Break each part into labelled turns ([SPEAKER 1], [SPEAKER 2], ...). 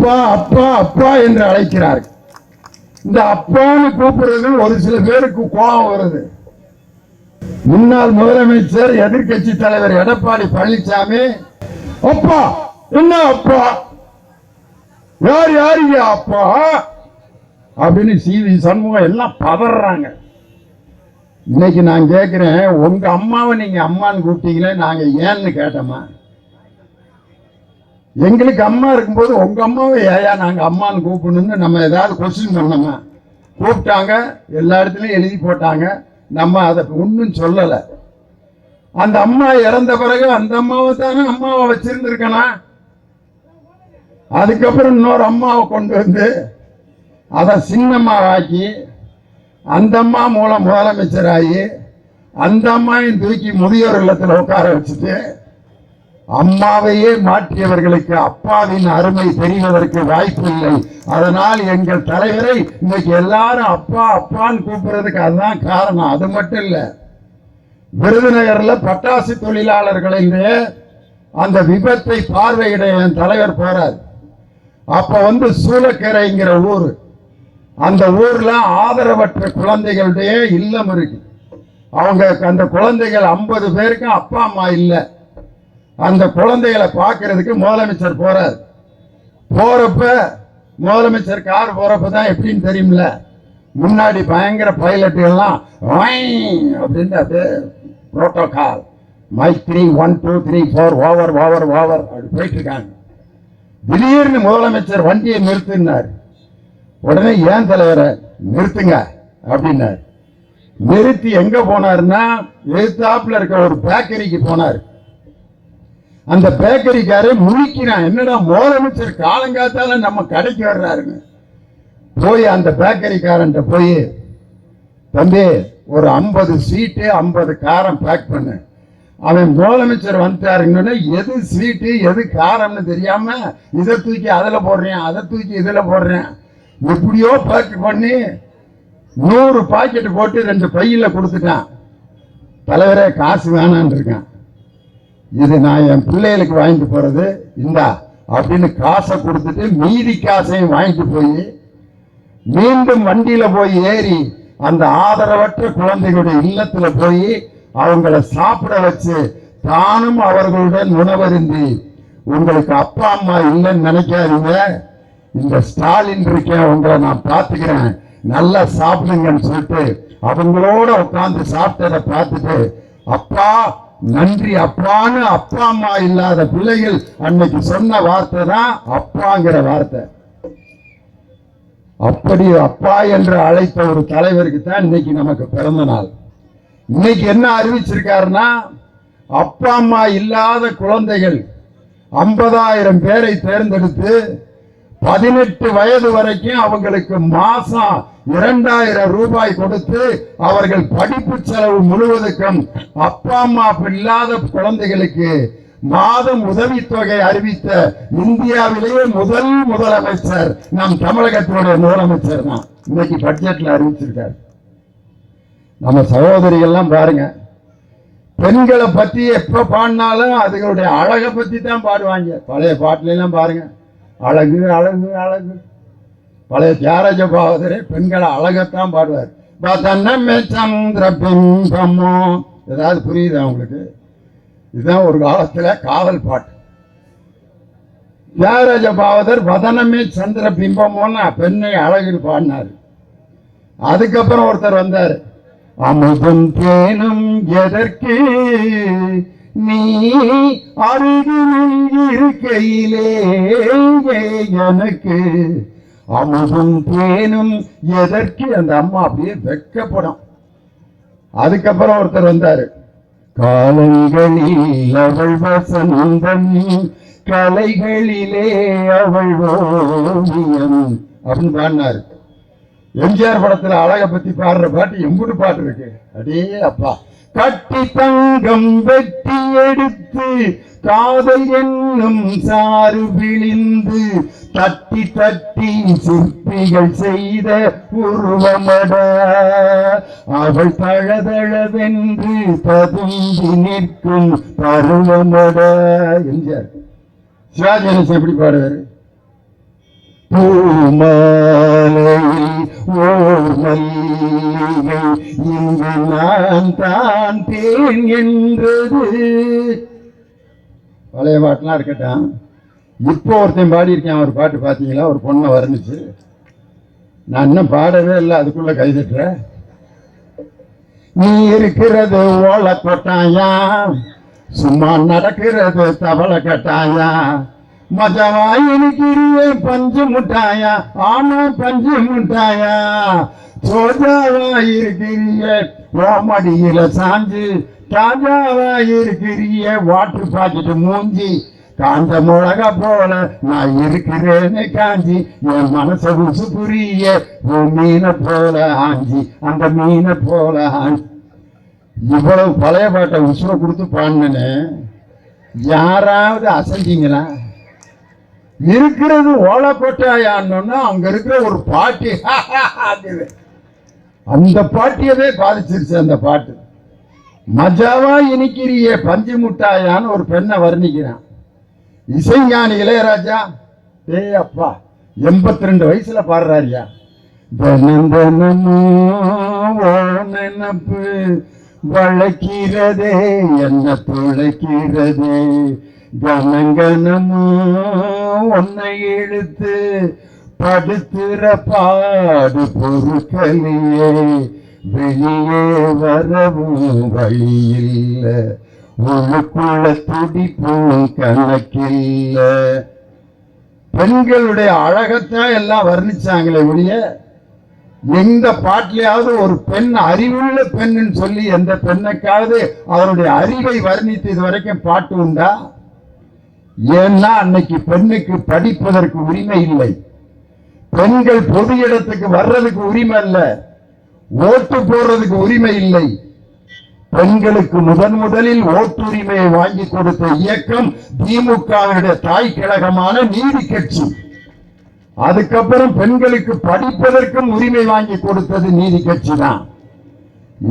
[SPEAKER 1] அப்பா அப்பா அப்பா என்று அழைக்கிறார்கள். இந்த அப்பான்னு கூப்பிடுறது ஒரு சில பேருக்கு கோபம் வருது. முன்னாள் முதலமைச்சர் எதிர்கட்சி தலைவர் எடப்பாடி பழனிசாமி அப்பா என்ன அப்பா யார் யாருங்க அப்பா அப்படின்னு சி.வி. சண்முகம் எல்லாம் பதறாங்க. இன்னைக்கு நான் கேட்கிறேன், உங்க அம்மாவை நீங்க அம்மான்னு கூப்பிட்டீங்களே, நாங்க ஏன்னு கேட்டோமா? எங்களுக்கு அம்மா இருக்கும்போது உங்க அம்மாவை ஏயா நாங்க அம்மான்னு கூப்பிடணும்னு நம்ம ஏதாவது கொஸ்டின் பண்ணோமா? கூப்பிட்டாங்க, எல்லா இடத்துலையும் எழுதி போட்டாங்க, நம்ம அதை ஒன்றும் சொல்லலை. அந்த அம்மா இறந்த பிறகு அந்த அம்மாவை தானே அம்மாவை வச்சிருந்துருக்கணும். அதுக்கப்புறம் இன்னொரு அம்மாவை கொண்டு வந்து அதை சின்னம்மாவாக்கி அந்த அம்மா மூலம் முதலமைச்சராகி அந்த அம்மாவையும் தூக்கி முதியோர் இல்லத்தில் உட்கார வச்சுட்டு அம்மாவையே மாற்றியவர்களுக்கு அப்பாவின் அருமை தெரிவதற்கு வாய்ப்பு இல்லை. அதனால் எங்கள் தலைவரை இன்னைக்கு எல்லாரும் அப்பா அப்பான்னு கூப்பிடுறதுக்கு அதுதான் காரணம். அது மட்டும் இல்லை, விருதுநகர்ல பட்டாசு தொழிலாளர்களிடையே அந்த விபத்தை பார்வையிட என் தலைவர் போறார். அப்ப வந்து சூளக்கரைங்கிற ஊர், அந்த ஊர்ல ஆதரவற்ற குழந்தைகளுடைய இல்லம் இருக்கு. அவங்க அந்த குழந்தைகள் 50 பேருக்கு அப்பா அம்மா இல்லை. அந்த குழந்தைகளை பார்க்கறதுக்கு முதலமைச்சர் போறார். போறப்ப முதலமைச்சர் கார் போறப்பதான் எப்படின்னு தெரியுமில்ல, முன்னாடி பயங்கர பைலட்டுகள்லாம் அப்படின்னு அப்படியே protocol mike 3 1 2 3 4 over over over அப்படி போயிட்டு இருக்காங்க. திடீர்னு முதலமைச்சர் வண்டியை நிறுத்தினார். உடனே ஏன் தலைவரை நிறுத்துங்க அப்படின்னார். நிறுத்தி எங்க போனார்னா எதிர்த்தாப்புல இருக்க ஒரு பேக்கரிக்கு போனார். அந்த பேக்கரிக்காரே முழிக்கிறான், என்னடா முதலமைச்சர் காலங்காத்தால நம்ம கடைக்கு வர்றாருன்னு. போய் அந்த பேக்கரிக்காரன் போய், தம்பி ஒரு 50 ஸ்வீட்டு 50 காரம் பேக் பண்ணு. அவன் முதலமைச்சர் வந்துட்டாருன்னு எது ஸ்வீட்டு எது காரம்னு தெரியாம இதை தூக்கி அதுல போடுறேன், அதை தூக்கி இதுல போடுறேன், எப்படியோ பேக் பண்ணி 100 பாக்கெட் போட்டு 2 பையில கொடுத்துட்டான். தலைவரே காசு வேணான் இருக்கான். இது நான் என் பிள்ளைகளுக்கு வாங்கிட்டு போறது இந்தா அப்படின்னு காசை கொடுத்துட்டு மீதி காசையும் வாங்கிட்டு போய் மீண்டும் வண்டியில போய் ஏறி அந்த ஆதரவற்ற குழந்தைகளுடைய இல்லத்துல போய் அவங்களை சாப்பிட வச்சு தானும் அவர்களுடன் உணவருந்தி, உங்களுக்கு அப்பா அம்மா இல்லைன்னு நினைக்காதீங்க, இந்த ஸ்டாலின் இருக்கேன், உங்களை நான் பார்த்துக்கிறேன், நல்லா சாப்பிடுங்கன்னு சொல்லிட்டு அவங்களோட உட்கார்ந்து சாப்பிட்டதை பார்த்துட்டு அப்பா நன்றி அப்பான்னு அப்பா அம்மா இல்லாத பிள்ளைகள் அன்னைக்கு சொன்ன வார்த்தை தான் அப்பாங்கிற வார்த்தை. அப்படி அப்பா என்று அழைத்த ஒரு தலைவருக்கு தான் இன்னைக்கு நமக்கு பிறந்த நாள். இன்னைக்கு என்ன அறிவிச்சிருக்காருன்னா, அப்பா அம்மா இல்லாத குழந்தைகள் 50,000 பேரை தேர்ந்தெடுத்து 18 வயது வரைக்கும் அவங்களுக்கு மாசம் 2,000 ரூபாய் கொடுத்து அவர்கள் படிப்பு செலவு முழுவதுக்கும் அப்பா அம்மா இல்லாத குழந்தைகளுக்கு மாதம் உதவித்தொகை அறிவித்த இந்தியாவிலேயே முதலமைச்சர் நம் தமிழகத்தினுடைய முதலமைச்சர் தான் இன்னைக்கு பட்ஜெட்ல அறிவிச்சிருக்காரு. நம்ம சகோதரிகள்லாம் பாருங்க, பெண்களை பத்தி எப்ப பாடினாலும் அதுகளுடைய அழகை பத்தி தான் பாடுவாங்க. பழைய பாட்டுல எல்லாம் பாருங்க, அழகு அழகு அழகு. பழைய தியாகராஜ பாகவதரே பெண்களை அழகத்தான் பாடுவார். சந்திர பிம்பமோ, ஏதாவது புரியுதா உங்களுக்கு? இதுதான் ஒரு காலத்துல காதல் பாட்டு. தியாகராஜ பாகவதர் வதனமே சந்திர பிம்பமோன்னு பெண்ணை அழகில் பாடினாரு. அதுக்கப்புறம் ஒருத்தர் வந்தார், அமுதம் தேனும் எதற்கு நீ அருகில் இருக்கையிலே எனக்கு அமுதம் தேனும் எதற்கு. அந்த அம்மா அப்படியே வெக்கப்படும். அதுக்கப்புறம் ஒருத்தர் வந்தாரு, காலங்களில் அவள் வசந்தம் கலைகளிலே அவள் ஓவியம் அப்படின்னு பாடினாரு. எம்ஜிஆர் படத்துல அழகை பத்தி பாடுற பாட்டு எம்புட்டு பாட்டு இருக்கு. அடே அப்பா, கட்டி தங்கம் வெட்டி எடுத்து காதல் என்னும் சாறு விழிந்து தட்டி தட்டி சிற்பிகள் செய்த உருவமட அவள் தழதழவென்று பதுங்கி நிற்கும் பருவமட. எம்ஜிஆர். சிவாஜி கணேசன் எப்படி பாடுவாரு? பூமாலையில் ஓர் மல்லிகை இங்கு நான் தான் தேன் என்றது. பழைய பாட்டுலாம் இருக்கட்டும். இப்போ ஒருத்தன் பாடியிருக்கேன் ஒரு பாட்டு பார்த்தீங்களா? ஒரு பொண்ணை வர்ணிச்சு. நான் இன்னும் பாடவே இல்லை, அதுக்குள்ள கைதட்டுற. நீ இருக்கிறது ஓலை கொட்டாயா, சும்மா நடக்கிறது தவளை கட்டாயா, மஜவாயினிக்கிறிய பஞ்சு முட்டாயா, ஆமா பஞ்சு முட்டாயா, சோஜாவா இருக்கிறிய ஓமடியில சாஞ்சு, தாஜாவா இருக்கிறிய வாட்டர் பாக்கெட் மூஞ்சி, காஞ்ச மிளகா போல நான் இருக்கிறேன்னு காஞ்சி, என் மனச உசு புரிய மீனை போல ஆஞ்சி, அந்த மீனை போல ஆஞ்சி. இவ்வளவு பழைய பாட்டை உசுரை கொடுத்து பாடினேன்னு யாராவது அசைஞ்சிங்களா? இருக்கிறது ஓலக்கொட்டாயான்னு அங்க இருக்கிற ஒரு பாட்டி அந்த பாட்டியவே பாதிச்சிருச்சு அந்த பாட்டு. மஜாவா இனிக்கிறிய பஞ்சு முட்டாயான்னு ஒரு பெண்ணை வர்ணிக்கிறான் இசைஞானி இளையராஜா. அப்பா 82 வயசுல பாடுறாரியா. நினப்பு வளர்க்கிறதே என்ன துளைக்கிறதே, கனங்கனமோ உன்னை இழுத்து படுத்துற பாடு பொறுக்கலையே, வெளியே வரவும் வழியில்ல, உள்ளுக்குள்ள துடிப்பும் கணக்கில்ல. பெண்களுடைய அழகத்தான் எல்லாம் வர்ணிச்சாங்களே ஒழிய எந்த பாட்டிலையாவது ஒரு பெண் அறிவுள்ள பெண் சொல்லி எந்த பெண்ணுக்காவது அவருடைய அறிவை வர்ணித்து இதுவரைக்கும் பாட்டு உண்டா? ஏன்னா அன்னைக்கு பெண்ணுக்கு படிப்பதற்கு உரிமை இல்லை, பெண்கள் பொது இடத்துக்கு வர்றதுக்கு உரிமை இல்ல, ஓட்டு போடுறதுக்கு உரிமை இல்லை. பெண்களுக்கு முதலில் ஓட்டுரிமையை வாங்கி கொடுத்த இயக்கம் திமுகவுடைய தாய் கழகமான நீதி கட்சி. அதுக்கப்புறம் பெண்களுக்கு படிப்பதற்கும் உரிமை வாங்கி கொடுத்தது நீதி கட்சி தான்.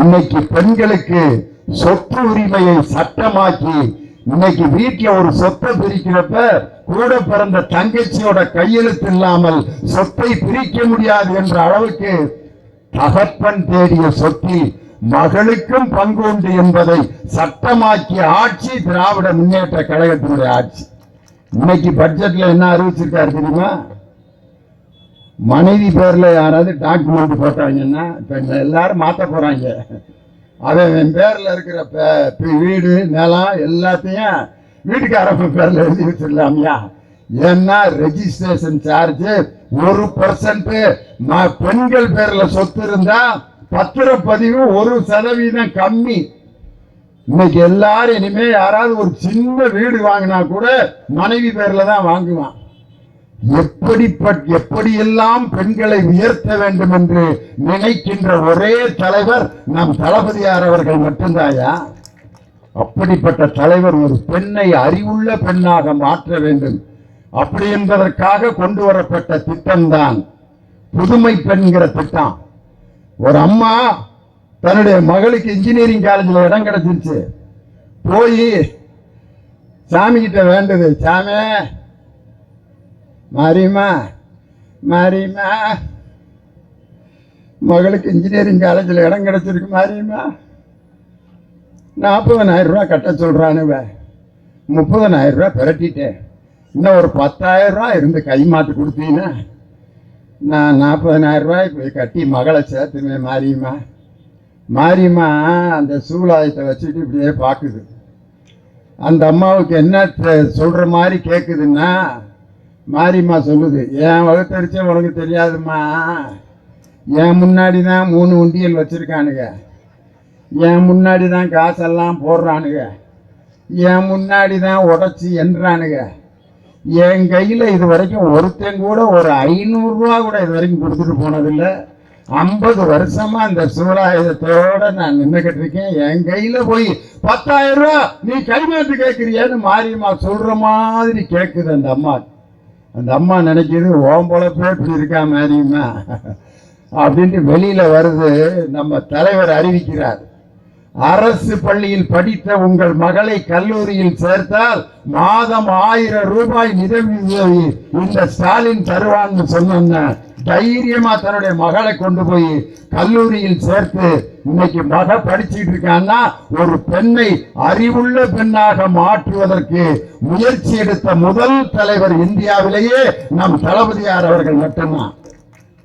[SPEAKER 1] இன்னைக்கு பெண்களுக்கு சொத்து உரிமையை சட்டமாக்கி இன்னைக்கு வீட்டுல ஒரு சொத்தை பிரிக்கிறப்ப கூட பிறந்த தங்கச்சியோட கையெழுத்து இல்லாமல் சொத்தை பிரிக்க முடியாது என்ற அளவுக்கு தகப்பன் தேடிய சொத்தில் மகளுக்கும் பங்கு உண்டு என்பதை சட்டமாக்கிய ஆட்சி திராவிட முன்னேற்ற கழகத்தினுடைய ஆட்சி. இன்னைக்கு பட்ஜெட்ல என்ன அறிவிச்சிருக்காரு தெரியுமா? மனைவி பேர்ல யாராவது டாக்குமெண்ட் போட்டாங்கன்னா இப்ப எல்லாரும் மாத்த போறாங்க. அவன் பேர்ல இருக்கிற வீடு நிலம் எல்லாத்தையும் வீட்டுக்காரங்க பேர்ல எழுதி வச்சிடலாமியா? ஏன்னா ரெஜிஸ்ட்ரேஷன் சார்ஜ் 1%, பெண்கள் பேர்ல சொத்து இருந்தா பத்திரப்பதிவு 1% கம்மி. இன்னைக்கு எல்லாரும் இனிமே யாராவது ஒரு சின்ன வீடு வாங்கினா கூட மனைவி பேர்ல தான் வாங்குவான். எப்படியெல்லாம் பெண்களை உயர்த்த வேண்டும் என்று நினைக்கின்ற ஒரே தலைவர் நம் தளபதியார் அவர்கள் மட்டும்தாயா. அப்படிப்பட்ட தலைவர் ஒரு பெண்ணை அறிவுள்ள பெண்ணாக மாற்ற வேண்டும் அப்படி என்பதற்காக கொண்டு வரப்பட்ட திட்டம்தான் புதுமை பெண்கிற திட்டம். ஒரு அம்மா தன்னுடைய மகளுக்கு இன்ஜினியரிங் காலேஜில் இடம் கிடைச்சிருச்சு. போய் சாமி கிட்ட வேண்டது, சாமி மாரியம்மா மாரியம்மா மகளுக்கு இன்ஜினியரிங் காலேஜில் இடம் கிடைச்சிருக்கு மாரியம்மா, 40,000 ரூபா கட்ட சொல்றானுவ, 30,000 ரூபா பிரட்டிட்டேன், இன்னும் ஒரு 10,000 ரூபா இருந்து கைமாத்து கொடுத்தீங்கன்னா நான் 40,000 ரூபாய் போய் கட்டி மகளை சேர்த்துவேன் மாரியம்மா. மாரியம்மா அந்த சூலாயத்தை வச்சுட்டு இப்படியே பார்க்குது. அந்த அம்மாவுக்கு என்ன சொல்ற மாதிரி கேட்குதுன்னா, மாரியம்மா சொல்லுது, என் வகுத்தரிச்சே உனக்கு தெரியாதும்மா, என் முன்னாடி தான் 3 உண்டியல் வச்சிருக்கானுங்க, என் முன்னாடி தான் காசெல்லாம் போடுறானுங்க, என் முன்னாடி தான் உடச்சி என்றானுங்க, என் கையில் இது வரைக்கும் ஒருத்தன் கூட ஒரு 500 ரூபா கூட இது வரைக்கும் கொடுத்துட்டு போனதில்லை. 50 வருஷமா அந்த சூழாயுதத்தோட நான் நின்றுகிட்டு இருக்கேன். என் கையில போய் 10,000 ரூபா நீ கைமாட்டு கேட்குறியான்னு மாரியம்மா சொல்ற மாதிரி கேட்குது அந்த அம்மா. அந்த அம்மா நினைக்கிது ஓம் பொழப்பே இப்படி இருக்கா மாரியம்மா அப்படின்ட்டு வெளியில வருது. நம்ம தலைவர் அறிவிக்கிறார், அரசு பள்ளியில் படித்த உங்கள் மகளை கல்லூரியில் சேர்த்தால் மாதம் 1000 ரூபாய் நிதி இந்த ஸ்டாலின் தருவான்னு சொன்ன தைரியமா தன்னுடைய மகளை கொண்டு போய் கல்லூரியில் சேர்த்து இன்னைக்கு மக படிச்சுட்டு இருக்கான்னா ஒரு பெண்ணை அறிவுள்ள பெண்ணாக மாற்றுவதற்கு முயற்சி எடுத்த முதல் தலைவர் இந்தியாவிலேயே நம் தளபதியார் அவர்கள் மட்டும்தான்.